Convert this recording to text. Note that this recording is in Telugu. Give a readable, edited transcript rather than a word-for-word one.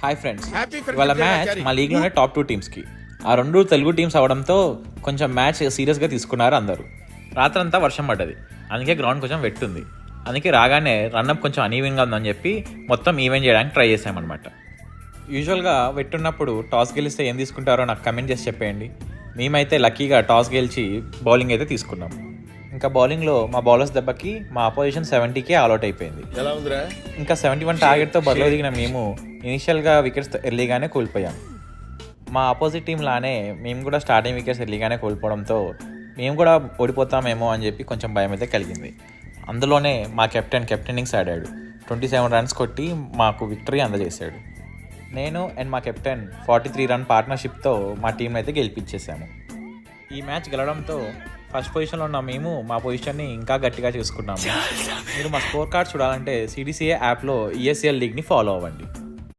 హాయ్ ఫ్రెండ్స్, ఇవాళ మ్యాచ్ మా లీగ్లోనే టాప్ 2 టీమ్స్కి. ఆ రెండు తెలుగు టీమ్స్ అవడంతో కొంచెం మ్యాచ్ సీరియస్గా తీసుకున్నారు అందరూ. రాత్రంతా వర్షం పడ్డది, అందుకే గ్రౌండ్ కొంచెం వెట్టుంది. అందుకే రాగానే రన్అప్ కొంచెం అనీవెన్గా ఉందని చెప్పి మొత్తం ఈవెంట్ చేయడానికి ట్రై చేసామన్నమాట. యూజువల్గా వెట్టున్నప్పుడు టాస్ గెలిస్తే ఏం తీసుకుంటారో నాకు కమెంట్ చేసి చెప్పేయండి. మేమైతే లక్కీగా టాస్ గెలిచి బౌలింగ్ అయితే తీసుకున్నాం. ఇంకా బౌలింగ్లో మా బౌలర్స్ దెబ్బకి మా అపోజిషన్ 70కే ఆల్అౌట్ అయిపోయింది. ఇంకా 71 టార్గెట్తో బరిలో దిగిన మేము ఇనిషియల్గా వికెట్స్ ఎర్లీగానే కోల్పోయాం. మా ఆపోజిట్ టీం లానే మేము కూడా స్టార్టింగ్ వికెట్స్ ఎర్లీగానే కోల్పోవడంతో మేము కూడా ఓడిపోతామేమో అని చెప్పి కొంచెం భయం అయితే కలిగింది. అందులోనే మా కెప్టెన్ ఇన్నింగ్స్ ఆడాడు. 27 రన్స్ కొట్టి మాకు విక్టరీ అందజేశాడు. నేను అండ్ మా కెప్టెన్ 43 రన్ పార్ట్నర్షిప్తో మా టీం అయితే గెలిపించేసాము. ఈ మ్యాచ్ గెలవడంతో ఫస్ట్ పొజిషన్లో ఉన్న మేము మా పొజిషన్ని ఇంకా గట్టిగా చేసుకున్నాము. మీరు మా స్కోర్ కార్డ్ చూడాలంటే CDCA యాప్లో ESL లీగ్ని ఫాలో అవ్వండి.